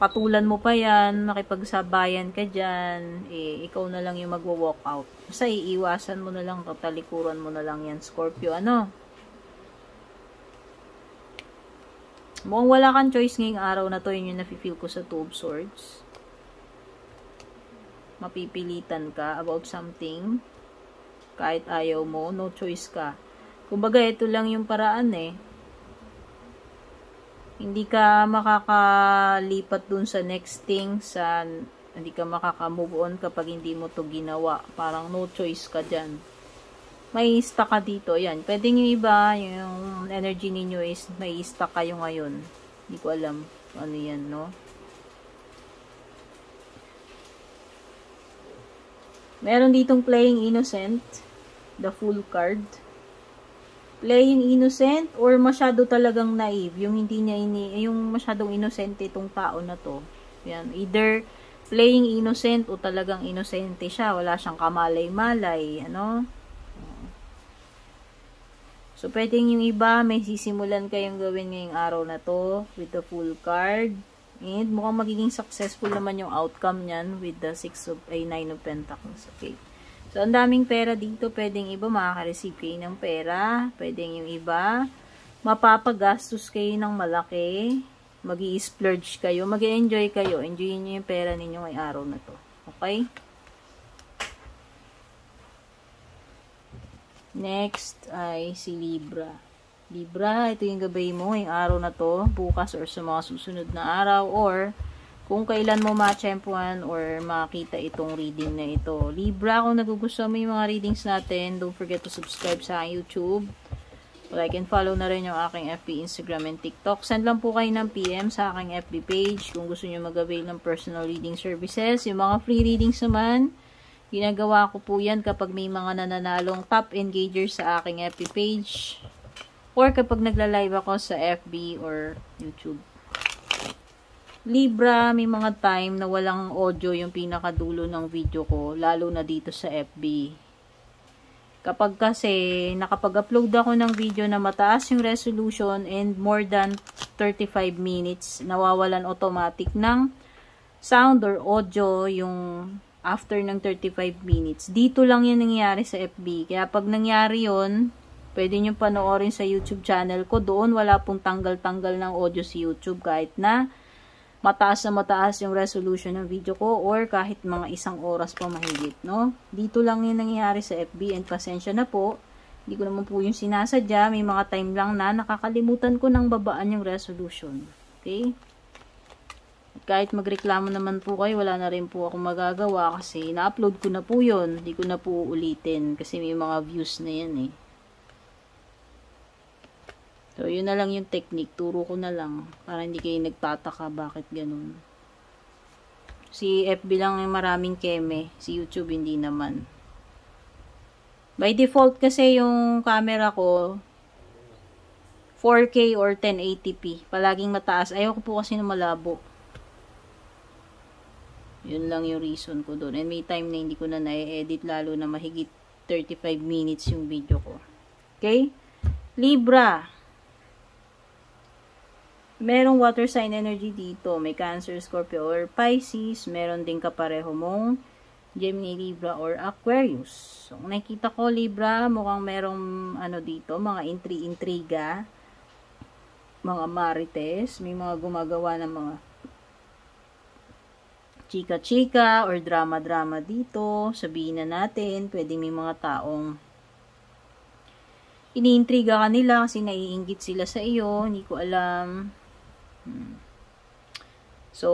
Speaker 1: patulan mo pa yan, makipagsabayan ka dyan, ikaw na lang yung magwo-walk out. Basta iiwasan mo na lang, talikuran mo na lang yan, Scorpio. Mukhang wala kang choice ngayong araw na to, yun yung nafe-feel ko sa Two of Swords. Mapipilitan ka about something. Kahit ayaw mo, no choice ka. Kumbaga, ito lang yung paraan Hindi ka makakalipat dun sa next thing, hindi ka makaka-move on kapag hindi mo to ginawa. Parang no choice ka dyan. May stuck ka dito. Yan. Pwedeng yung iba, yung energy ninyo is may stuck kayo ngayon. Hindi ko alam ano yan, no? Meron ditong playing innocent. The Fool card. Playing innocent or masyado talagang naive. Yung hindi niya yung masyadong innocent itong tao na to. Yan. Either playing innocent o talagang innocente siya. Wala siyang kamalay-malay. So, pwedeng yung iba, may sisimulan kayong gawin ngayong araw na to with the Fool card. And mukhang magiging successful naman yung outcome niyan with the Nine of Pentacles. Okay. So, ang daming pera dito. Pwedeng iba makaka-receive kayo ng pera. Pwedeng yung iba mapapagastos kayo ng malaki. Mag-i-splurge kayo. Mag-i-enjoy kayo. Enjoyin nyo yung pera ninyo ngayong araw na to. Okay? Next ay si Libra. Libra, ito yung gabay mo, yung araw na to, bukas or sa mga susunod na araw, or kung kailan mo matsyempuhan or makita itong reading na ito. Libra, kung nagugustuhan mo yung mga readings natin, don't forget to subscribe sa YouTube. Like and follow na rin yung aking FB, Instagram, and TikTok. Send lang po kayo ng PM sa aking FB page kung gusto nyo mag-avail ng personal reading services. Yung mga free readings naman, ginagawa ko po yan kapag may mga nananalong top engagers sa aking FB page or kapag nagla-live ako sa FB or YouTube. Libra, may mga time na walang audio yung pinakadulo ng video ko, lalo na dito sa FB. Kapag kasi nakapag-upload ako ng video na mataas yung resolution and more than 35 minutes, nawawalan automatic ng sound or audio yung after ng 35 minutes. Dito lang yan nangyayari sa FB. Kaya pag nangyari yon, pwede nyo panoorin sa YouTube channel ko. Doon wala pong tanggal-tanggal ng audio sa YouTube kahit na mataas yung resolution ng video ko or kahit mga 1 oras pa mahigit, no? Dito lang yung nangyayari sa FB and pasensya na po. Hindi ko naman po yung sinasadya. May mga time lang na nakakalimutan ko ng babaan yung resolution. Okay? At kahit magreklamo naman po kayo, wala na rin po ako magagawa kasi na-upload ko na po yun. Hindi ko na po ulitin kasi may mga views na yan eh. So, yun na lang yung technique. Turo ko na lang. Para hindi kayo nagtataka bakit ganun. Si FB lang yung maraming keme. Si YouTube hindi naman. By default kasi yung camera ko 4K or 1080p. Palaging mataas. Ayoko po kasi na malabo. Yun lang yung reason ko doon. And may time na hindi ko na na-edit lalo na mahigit 35 minutes yung video ko. Okay? Libra. Merong water sign energy dito. May Cancer, Scorpio, or Pisces. Meron din kapareho mong Gemini, Libra, or Aquarius. So, kung nakikita ko, Libra, mukhang merong ano dito, mga intriga, mga marites. May mga gumagawa ng mga chika-chika or drama-drama dito. Sabihin na natin, pwede may mga taong iniintriga ka nila kasi naiinggit sila sa iyo. Hindi ko alam. So,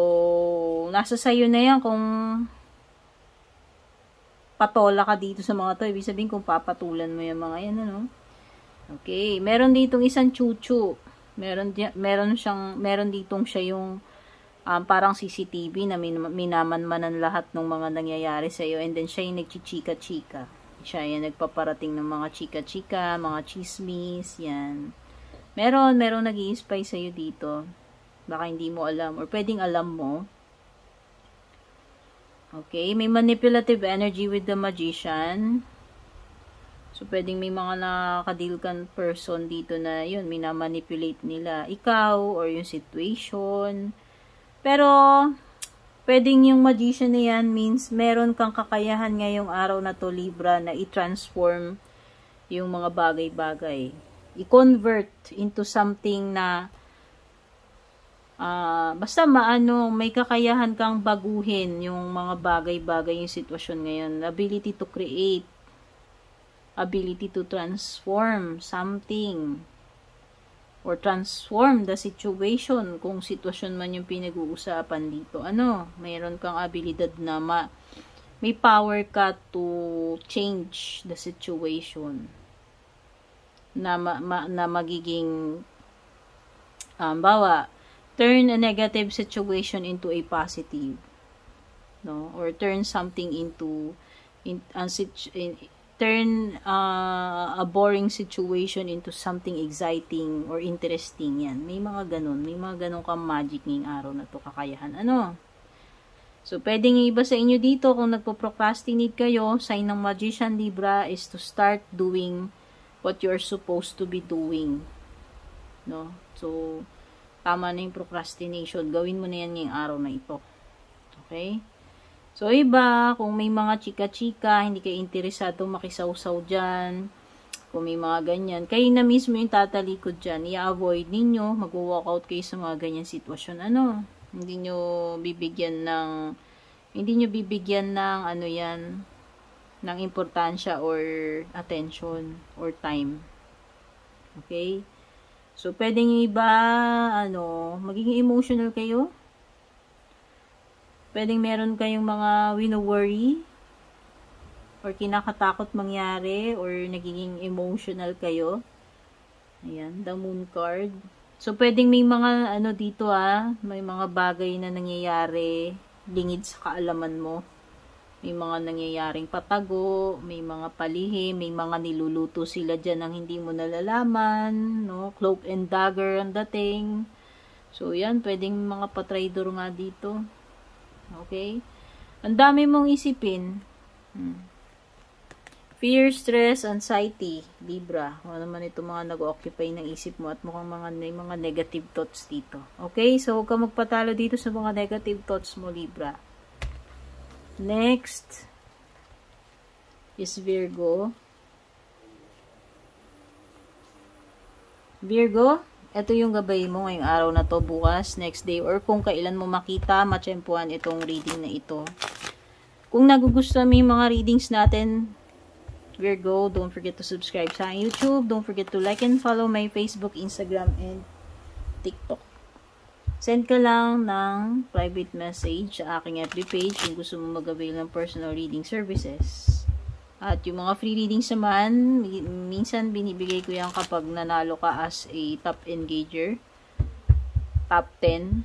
Speaker 1: nasa sayo na yan kung patola ka dito sa mga to. Ibig sabihin kung papatulan mo yung mga yan, ano? Okay. Meron ditong isang chuchu. Meron ditong siya yung parang CCTV na minamanmanan lahat ng mga nangyayari sa iyo. And then, siya yung nagchichika-chika. Siya yung nagpaparating ng mga chika-chika, mga chismis, yan. Meron nag-i-spy sa iyo dito. Baka hindi mo alam or pwedeng alam mo. Okay, may manipulative energy with the magician. So, pwedeng may mga nakakadil kan person dito na yun, minamanipulate nila ikaw or yung situation. Pero, pwedeng yung magician na yan means meron kang kakayahan ngayong araw na to, Libra, na i-transform yung mga bagay-bagay. I-convert into something na basta may kakayahan kang baguhin yung mga bagay-bagay yung sitwasyon ngayon. Ability to create, ability to transform something or transform the situation kung sitwasyon man yung pinag-uusapan dito. Mayroon kang abilidad na may power ka to change the situation na magiging turn a negative situation into a positive, no? Or turn something into turn a boring situation into something exciting or interesting. Yan, may mga ganun kang magic ngayong araw na to, kakayahan. So, pwedeng iba sa inyo dito, kung nagpo-procrastinate kayo, sign ng magician, Libra, is to start doing what you're supposed to be doing, no? So, tama na yung procrastination. Gawin mo na yan ngayong araw na ito. Okay? So, iba, kung may mga chika-chika, hindi kayo interesado makisawsaw dyan, kung may mga ganyan, kayo na mismo yung tatalikod dyan, i-avoid ninyo, mag-walkout kayo sa mga ganyan sitwasyon. Hindi nyo bibigyan ng ng importansya or attention or time. Okay? So, pwedeng iba, magiging emotional kayo. Pwedeng meron kayong mga wino-worry or kinakatakot mangyari or nagiging emotional kayo. Ayan, the moon card. So, pwedeng may mga dito may mga bagay na nangyayari lingid sa kaalaman mo. May mga nangyayaring patago, may mga palihim, may mga niluluto sila dyan ang hindi mo nalalaman, no? Cloak and dagger ang dating. So, yan, pwedeng mga patraidor nga dito. Okay? Ang dami mong isipin. Fear, stress, anxiety, Libra. Ano naman ito mga nag-occupy ng isip mo at mukhang mga negative thoughts dito. Okay? So, huwag ka magpatalo dito sa mga negative thoughts mo, Libra. Next is Virgo. Virgo, ito yung gabay mo ngayong araw na to, bukas, next day, or kung kailan mo makita, matsyempuan itong reading na ito. Kung nagugustuhan mo yung mga readings natin, Virgo, don't forget to subscribe sa YouTube. Don't forget to like and follow my Facebook, Instagram, and TikTok. Send ka lang ng private message sa aking FB page kung gusto mo mag-avail ng personal reading services. At yung mga free readings naman, minsan binibigay ko yan kapag nanalo ka as a top engager. Top 10.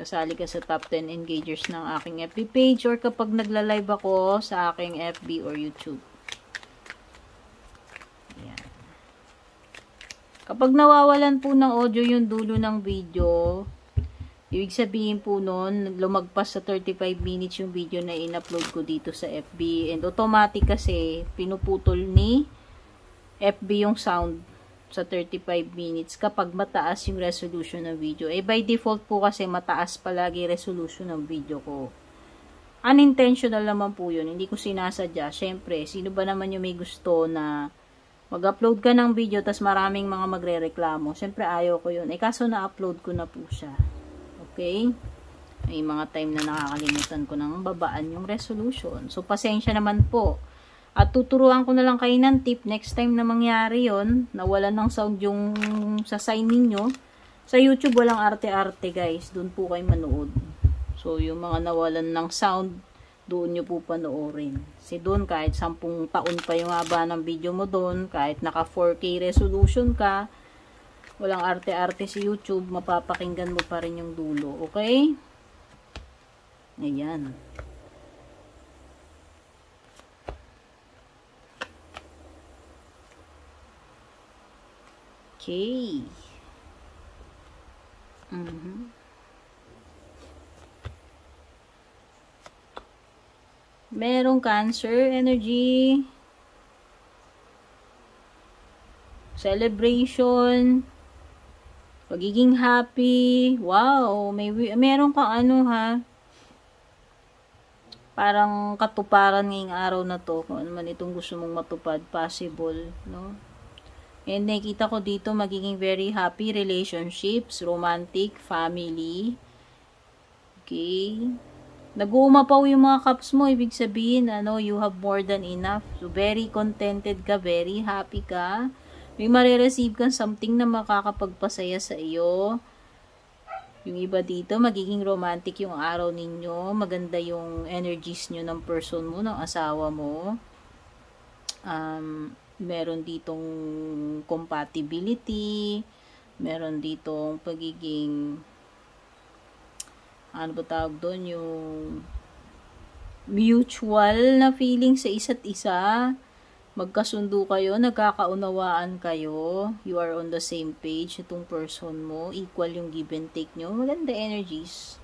Speaker 1: Kasali ka sa top 10 engagers ng aking FB page or kapag nagla-live ako sa aking FB or YouTube. Kapag nawawalan po ng audio yung dulo ng video, ibig sabihin po nun, lumagpas sa 35 minutes yung video na in-upload ko dito sa FB. And automatic kasi, pinuputol ni FB yung sound sa 35 minutes kapag mataas yung resolution ng video. By default po kasi mataas palagi resolution ng video ko. Unintentional naman po yun. Hindi ko sinasadya. Siyempre, sino ba naman yung may gusto na mag-upload ka ng video tas maraming mga magre-reklamo. Siyempre, ayaw ko yun. Kaso na-upload ko na po siya. Okay? May mga time na nakakalimutan ko nang babaan yung resolution. So, pasensya naman po. At tuturuan ko na lang kayo ng tip. Next time na mangyari yon, nawalan ng sound yung sa sign ninyo. Sa YouTube, walang arte-arte, guys. Doon po kayo manood. So, yung mga nawalan ng sound, doon nyo po panoorin. Kasi doon, kahit 10 taon pa yung haba ng video mo doon, kahit naka 4K resolution ka, walang arte-arte si YouTube, mapapakinggan mo pa rin yung dulo. Okay? Ayan. Okay. Merong Cancer energy, celebration, pagiging happy. Wow, meron kang parang katuparan ngayong araw na to, kung ano man itong gusto mong matupad, possible, no? And nakita ko dito magiging very happy relationships, romantic, family. Okay. Nag-uumapaw yung mga cups mo, ibig sabihin, you have more than enough. So, very contented ka, very happy ka. May marireceive kang something na makakapagpasaya sa iyo. Yung iba dito, magiging romantic yung araw ninyo. Maganda yung energies nyo ng person mo, ng asawa mo. Meron ditong compatibility. Meron ditong pagiging ano ba tawag doon, yung mutual na feeling sa isa't isa. Magkasundo kayo, nagkakaunawaan kayo, you are on the same page, itong person mo, equal yung give and take nyo, maganda energies.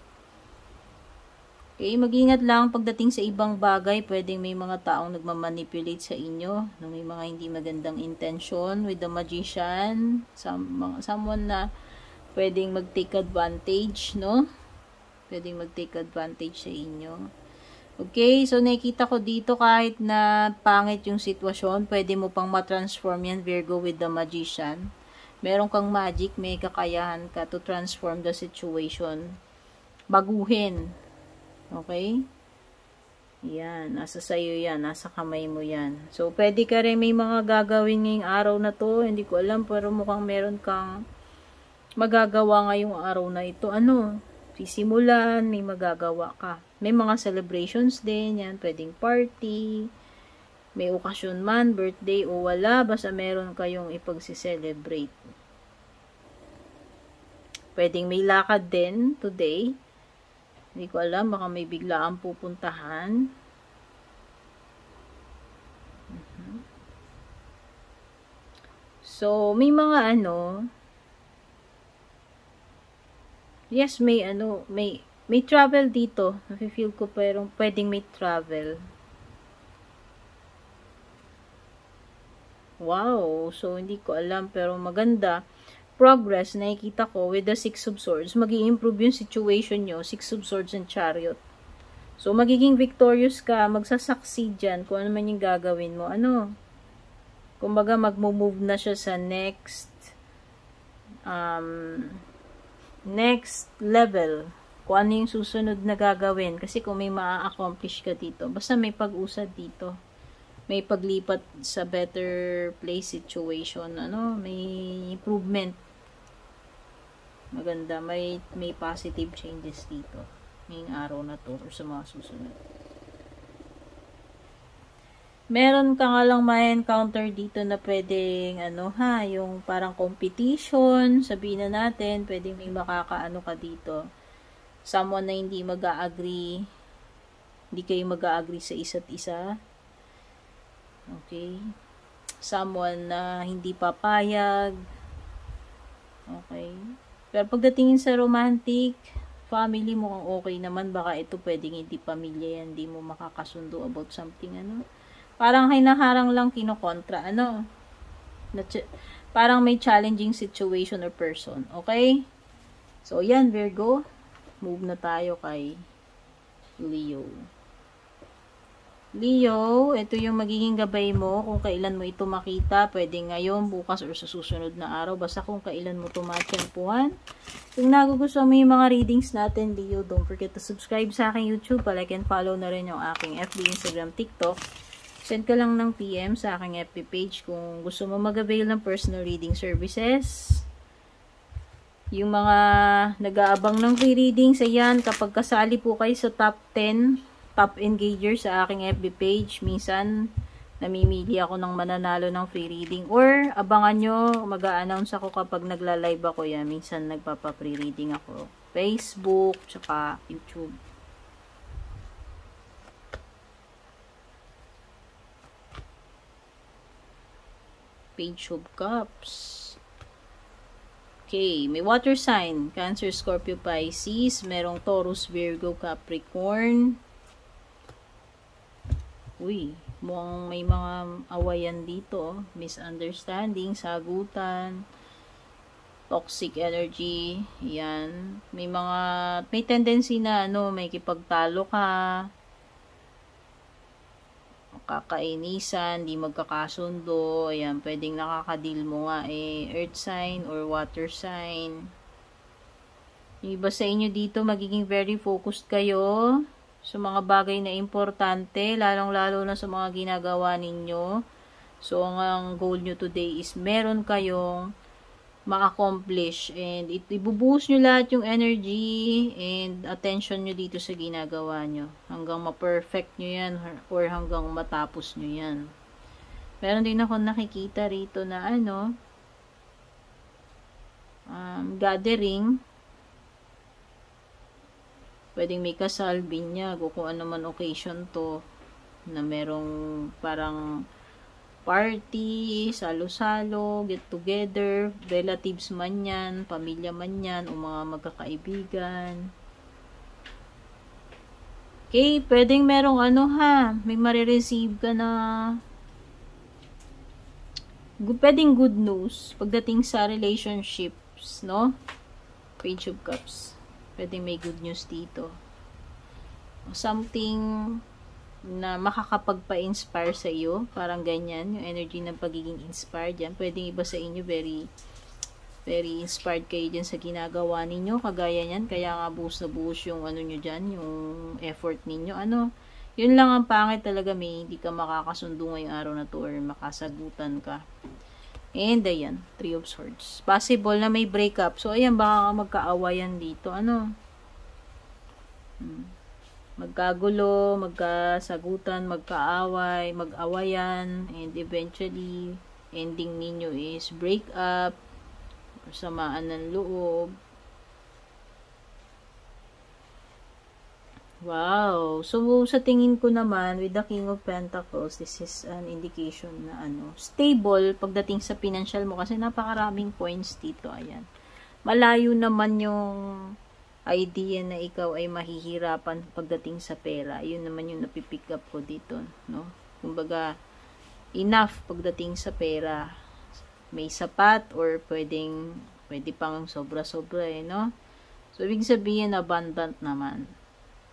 Speaker 1: Okay, mag-ingat lang pagdating sa ibang bagay, pwedeng may mga taong nagmamanipulate sa inyo, may mga hindi magandang intention with the magician, someone na pwedeng mag-take advantage, no? Pwedeng mag-take advantage sa inyo. Okay, so nakikita ko dito kahit na pangit yung sitwasyon, pwede mo pang matransform yan, Virgo, with the magician. Meron kang magic, may kakayahan ka to transform the situation. Baguhin. Okay? Yan, nasa sayo yan, nasa kamay mo yan. So, pwede ka rin may mga gagawin ngayong araw na to. Hindi ko alam, pero mukhang meron kang magagawa ngayong araw na ito. Ano? Sisimulan, may magagawa ka. May mga celebrations din, yan. Pwedeng party, may okasyon man, birthday o wala. Basta meron kayong ipagsi-celebrate. Pwedeng may lakad din today. Hindi ko alam, baka may biglaan pupuntahan. So, may mga yes, may travel dito. Nafe-feel ko pero pwedeng may travel. Wow, so hindi ko alam pero maganda. Progress, nakikita ko with the 6 of Swords, mag-i-improve yung situation nyo, 6 of Swords and Chariot. So, magiging victorious ka, magsasucceed dyan, kung ano man yung gagawin mo. Kumbaga, mag-move na siya sa next level. Kung ano yung susunod na gagawin. Kasi kung may ma-accomplish ka dito, basta may pag-usad dito. May paglipat sa better place situation, may improvement. Maganda, may positive changes dito. Ngayong araw na to or sa mga susunod. Meron ka nga lang ma-encounter dito na pwedeng, yung parang competition, sabihin na natin, pwedeng may makakaano ka dito. Someone na hindi mag-a-agree, hindi kayo mag-a-agree sa isa't isa. Okay. Someone na hindi papayag. Okay. Pero pagdatingin sa romantic, family mo kung okay naman, baka ito pwedeng hindi pamilya yan, hindi mo makakasundo about something, Parang hinaharang lang kinokontra, Parang may challenging situation or person. Okay? So, yan, Virgo. Move na tayo kay Leo. Leo, ito yung magiging gabay mo kung kailan mo ito makita. Pwede ngayon, bukas, or sa susunod na araw. Basta kung kailan mo ito matiyempuhan. Kung nagugustuhan mo yung mga readings natin, Leo, don't forget to subscribe sa aking YouTube. Like and follow na rin yung aking FB, Instagram, TikTok. Send ka lang ng PM sa aking FB page kung gusto mo mag-avail ng personal reading services. Yung mga nag-aabang ng free readings, ayan, kapag kasali po kayo sa top 10, top engager sa aking FB page, minsan namimili ako ng mananalo ng free reading. Or, abangan nyo, mag-a-announce ako kapag nagla-live ako yan. Minsan nagpapa-free reading ako. Facebook, tsaka YouTube. Page of Cups. Okay, may water sign. Cancer, Scorpio, Pisces. Merong Taurus, Virgo, Capricorn. Uy, mukhang may mga awayan dito. Misunderstanding, sagutan, toxic energy. Yan. May tendency na, may kipagtalo ka. Kakainisan, di magkakasundo, ayan, pwedeng nakakadil mo nga earth sign or water sign. Yung iba sa inyo dito, magiging very focused kayo sa mga bagay na importante, lalong-lalo na sa mga ginagawa ninyo. So, ang goal nyo today is meron kayong ma-accomplish and ibubuhos nyo lahat yung energy and attention nyo dito sa ginagawa nyo hanggang ma-perfect nyo yan or hanggang matapos nyo yan. Meron din ako nakikita rito na gathering, pwedeng may kasal, binyag o kung ano man occasion to na merong parang party, salo-salo, get together, relatives man yan, pamilya man yan, o mga magkakaibigan. Okay, pwedeng merong may marireceive ka na pwedeng good news pagdating sa relationships, Page of Cups. Pwedeng may good news dito. Something na makakapagpa-inspire sa iyo, parang ganyan, yung energy ng pagiging inspired yan. Pwedeng iba sa inyo, very, very inspired kayo dyan sa ginagawa ninyo, kagaya yan, kaya nga buhos na buhos yung nyo dyan, yung effort ninyo, Yun lang ang pangit talaga, may hindi ka makakasundo ngayong araw na to or makasagutan ka. And ayan, 3 of Swords. Possible na may breakup. So ayan, baka magkaawayan dito. Ano? Magkagulo, magkasagutan, magkaaway, mag-awayan, and eventually, ending ninyo is breakup, or samaan ng loob. Wow! So, sa tingin ko naman, with the King of Pentacles, this is an indication na stable pagdating sa financial mo kasi napakaraming points dito. Ayan. Malayo naman yung idea na ikaw ay mahihirapan pagdating sa pera. Yun naman yung napipick up ko dito, no? Kumbaga, enough pagdating sa pera. May sapat or pwede pang sobra-sobra no? So, ibig sabihin, abundant naman.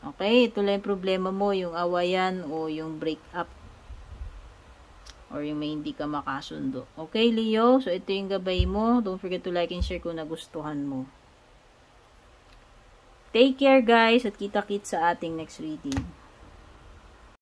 Speaker 1: Okay, ito lang yung problema mo, yung awayan o yung break-up. Or yung may hindi ka makasundo. Okay, Leo? So, ito yung gabay mo. Don't forget to like and share kung nagustuhan mo. Take care, guys, at kita-kits sa ating next reading.